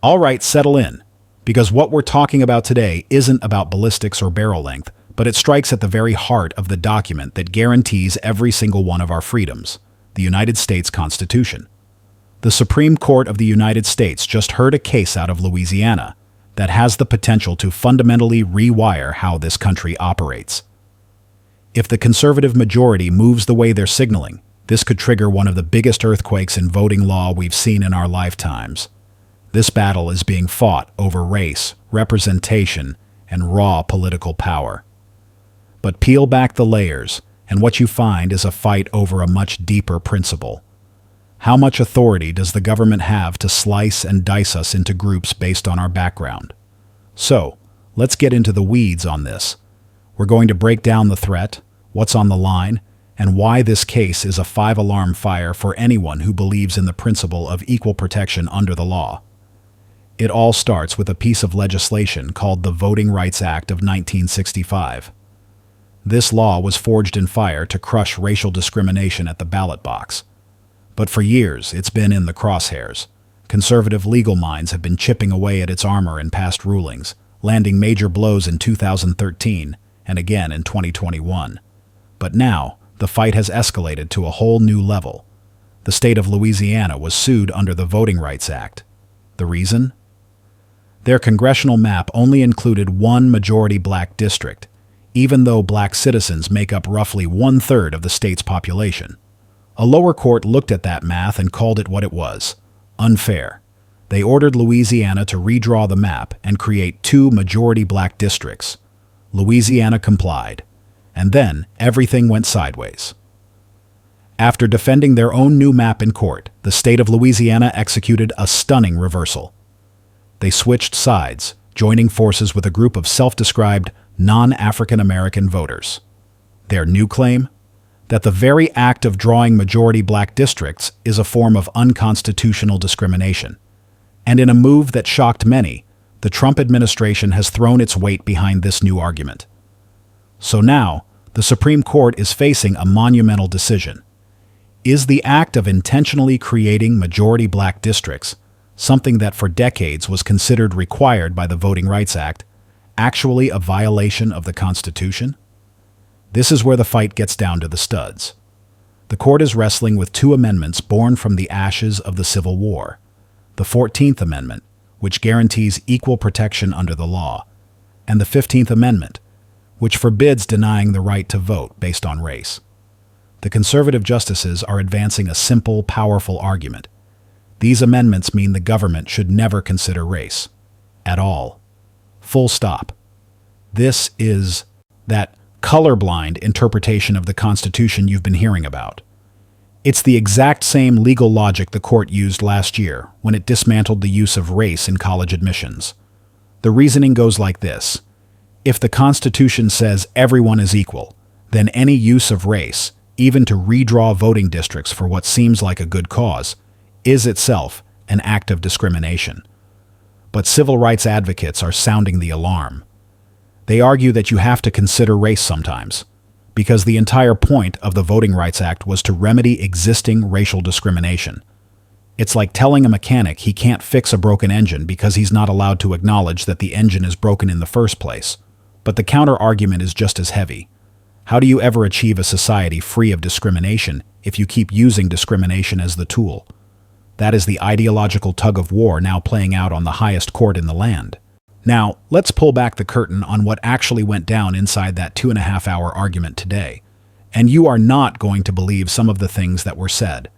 All right, settle in, because what we're talking about today isn't about ballistics or barrel length, but it strikes at the very heart of the document that guarantees every single one of our freedoms, the United States Constitution. The Supreme Court of the United States just heard a case out of Louisiana that has the potential to fundamentally rewire how this country operates. If the conservative majority moves the way they're signaling, this could trigger one of the biggest earthquakes in voting law we've seen in our lifetimes. This battle is being fought over race, representation, and raw political power. But peel back the layers, and what you find is a fight over a much deeper principle. How much authority does the government have to slice and dice us into groups based on our background? So, let's get into the weeds on this. We're going to break down the threat, what's on the line, and why this case is a 5-alarm fire for anyone who believes in the principle of equal protection under the law. It all starts with a piece of legislation called the Voting Rights Act of 1965. This law was forged in fire to crush racial discrimination at the ballot box. But for years, it's been in the crosshairs. Conservative legal minds have been chipping away at its armor in past rulings, landing major blows in 2013 and again in 2021. But now, the fight has escalated to a whole new level. The state of Louisiana was sued under the Voting Rights Act. The reason? Their congressional map only included one majority black district, even though black citizens make up roughly 1/3 of the state's population. A lower court looked at that math and called it what it was: unfair. They ordered Louisiana to redraw the map and create 2 majority black districts. Louisiana complied, and then everything went sideways. After defending their own new map in court, the state of Louisiana executed a stunning reversal. They switched sides, joining forces with a group of self-described non-African American voters. Their new claim? That the very act of drawing majority black districts is a form of unconstitutional discrimination. And in a move that shocked many, the Trump administration has thrown its weight behind this new argument. So now, the Supreme Court is facing a monumental decision. Is the act of intentionally creating majority black districts, something that for decades was considered required by the Voting Rights Act, actually a violation of the Constitution? This is where the fight gets down to the studs. The court is wrestling with 2 amendments born from the ashes of the Civil War. The 14th Amendment, which guarantees equal protection under the law, and the 15th Amendment, which forbids denying the right to vote based on race. The conservative justices are advancing a simple, powerful argument. These amendments mean the government should never consider race. At all. Full stop. This is that colorblind interpretation of the Constitution you've been hearing about. It's the exact same legal logic the court used last year when it dismantled the use of race in college admissions. The reasoning goes like this. If the Constitution says everyone is equal, then any use of race, even to redraw voting districts for what seems like a good cause, is itself an act of discrimination. But civil rights advocates are sounding the alarm. They argue that you have to consider race sometimes, because the entire point of the Voting Rights Act was to remedy existing racial discrimination. It's like telling a mechanic he can't fix a broken engine because he's not allowed to acknowledge that the engine is broken in the first place. But the counter-argument is just as heavy. How do you ever achieve a society free of discrimination if you keep using discrimination as the tool? That is the ideological tug-of-war now playing out on the highest court in the land. Now, let's pull back the curtain on what actually went down inside that 2.5-hour argument today. And you are not going to believe some of the things that were said.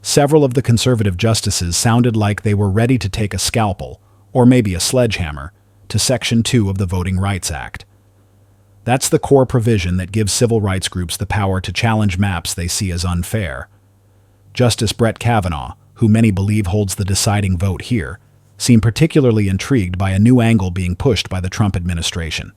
Several of the conservative justices sounded like they were ready to take a scalpel, or maybe a sledgehammer, to Section 2 of the Voting Rights Act. That's the core provision that gives civil rights groups the power to challenge maps they see as unfair. Justice Kavanaugh, who many believe holds the deciding vote here, seemed particularly intrigued by a new angle being pushed by the Trump administration.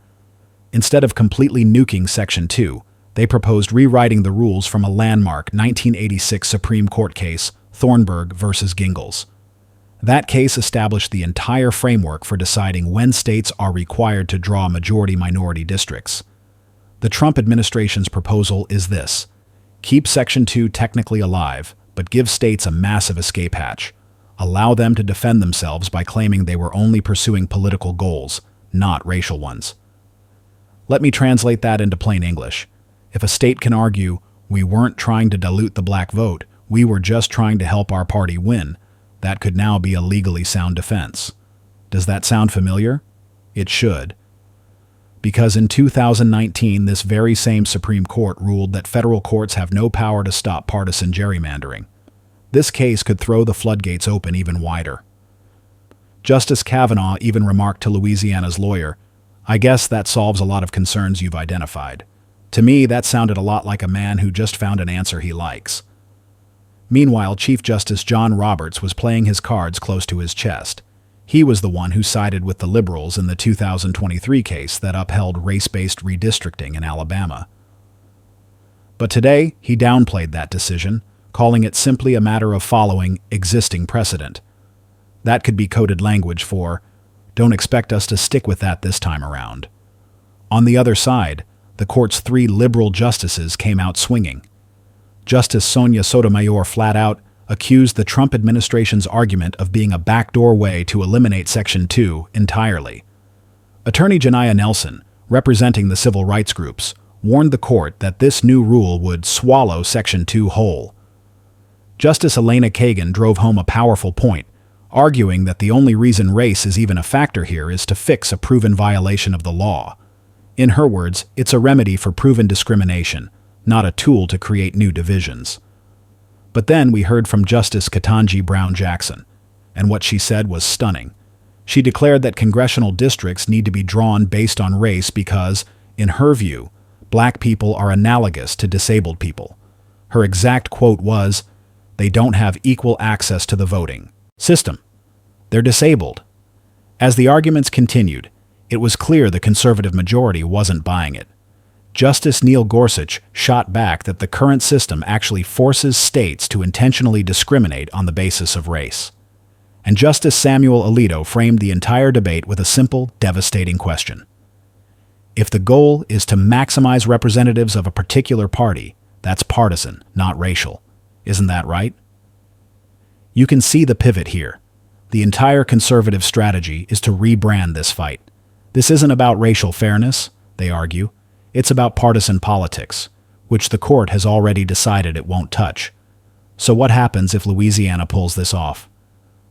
Instead of completely nuking Section 2, they proposed rewriting the rules from a landmark 1986 Supreme Court case, Thornburg v. Gingles. That case established the entire framework for deciding when states are required to draw majority-minority districts. The Trump administration's proposal is this: keep Section 2 technically alive, but give states a massive escape hatch, allow them to defend themselves by claiming they were only pursuing political goals, not racial ones. Let me translate that into plain English. If a state can argue, we weren't trying to dilute the black vote, we were just trying to help our party win, that could now be a legally sound defense. Does that sound familiar? It should. Because in 2019, this very same Supreme Court ruled that federal courts have no power to stop partisan gerrymandering. This case could throw the floodgates open even wider. Justice Kavanaugh even remarked to Louisiana's lawyer, "I guess that solves a lot of concerns you've identified." To me, that sounded a lot like a man who just found an answer he likes. Meanwhile, Chief Justice John Roberts was playing his cards close to his chest. He was the one who sided with the liberals in the 2023 case that upheld race-based redistricting in Alabama. But today, he downplayed that decision, calling it simply a matter of following existing precedent. That could be coded language for, "Don't expect us to stick with that this time around." On the other side, the court's 3 liberal justices came out swinging. Justice Sonia Sotomayor flat out accused the Trump administration's argument of being a backdoor way to eliminate Section 2 entirely. Attorney Janiyah Nelson, representing the civil rights groups, warned the court that this new rule would swallow Section 2 whole. Justice Elena Kagan drove home a powerful point, arguing that the only reason race is even a factor here is to fix a proven violation of the law. In her words, it's a remedy for proven discrimination, not a tool to create new divisions. But then we heard from Justice Ketanji Brown Jackson, and what she said was stunning. She declared that congressional districts need to be drawn based on race because, in her view, black people are analogous to disabled people. Her exact quote was, "They don't have equal access to the voting system. They're disabled." As the arguments continued, it was clear the conservative majority wasn't buying it. Justice Neil Gorsuch shot back that the current system actually forces states to intentionally discriminate on the basis of race. And Justice Samuel Alito framed the entire debate with a simple, devastating question. If the goal is to maximize representatives of a particular party, that's partisan, not racial. Isn't that right? You can see the pivot here. The entire conservative strategy is to rebrand this fight. This isn't about racial fairness, they argue. It's about partisan politics, which the court has already decided it won't touch. So what happens if Louisiana pulls this off?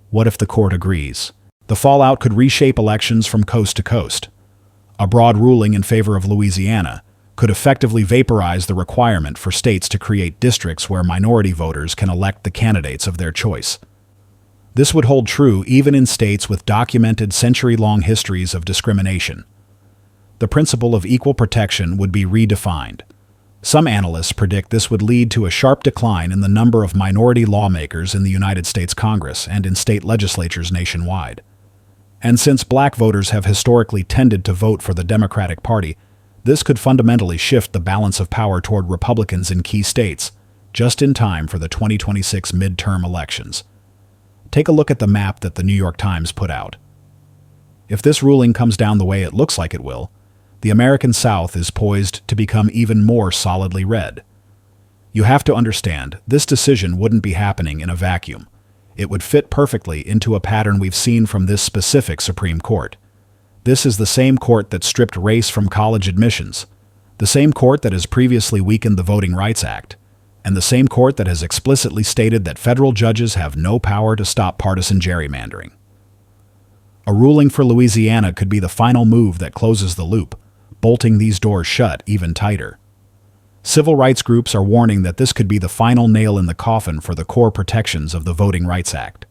What if the court agrees? The fallout could reshape elections from coast to coast. A broad ruling in favor of Louisiana could effectively vaporize the requirement for states to create districts where minority voters can elect the candidates of their choice. This would hold true even in states with documented century-long histories of discrimination. The principle of equal protection would be redefined. Some analysts predict this would lead to a sharp decline in the number of minority lawmakers in the United States Congress and in state legislatures nationwide. And since black voters have historically tended to vote for the Democratic Party, this could fundamentally shift the balance of power toward Republicans in key states, just in time for the 2026 midterm elections. Take a look at the map that the New York Times put out. If this ruling comes down the way it looks like it will, the American South is poised to become even more solidly red. You have to understand, this decision wouldn't be happening in a vacuum. It would fit perfectly into a pattern we've seen from this specific Supreme Court. This is the same court that stripped race from college admissions, the same court that has previously weakened the Voting Rights Act, and the same court that has explicitly stated that federal judges have no power to stop partisan gerrymandering. A ruling for Louisiana could be the final move that closes the loop, bolting these doors shut even tighter. Civil rights groups are warning that this could be the final nail in the coffin for the core protections of the Voting Rights Act.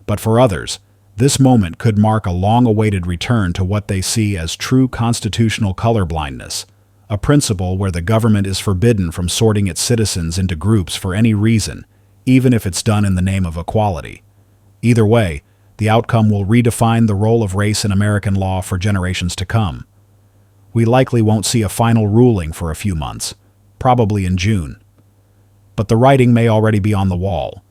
But for others, this moment could mark a long-awaited return to what they see as true constitutional colorblindness, a principle where the government is forbidden from sorting its citizens into groups for any reason, even if it's done in the name of equality. Either way, the outcome will redefine the role of race in American law for generations to come. We likely won't see a final ruling for a few months, probably in June. But the writing may already be on the wall.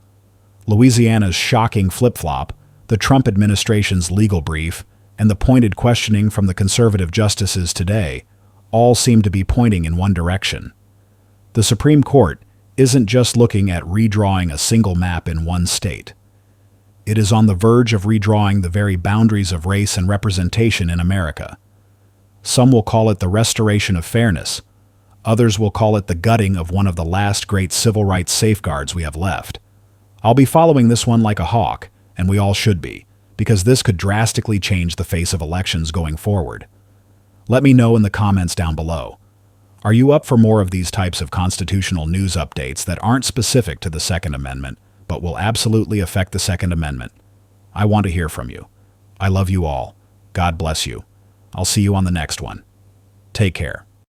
Louisiana's shocking flip-flop, the Trump administration's legal brief, and the pointed questioning from the conservative justices today all seem to be pointing in one direction. The Supreme Court isn't just looking at redrawing a single map in one state. It is on the verge of redrawing the very boundaries of race and representation in America. Some will call it the restoration of fairness. Others will call it the gutting of one of the last great civil rights safeguards we have left. I'll be following this one like a hawk, and we all should be, because this could drastically change the face of elections going forward. Let me know in the comments down below. Are you up for more of these types of constitutional news updates that aren't specific to the Second Amendment, but will absolutely affect the Second Amendment? I want to hear from you. I love you all. God bless you. I'll see you on the next one. Take care.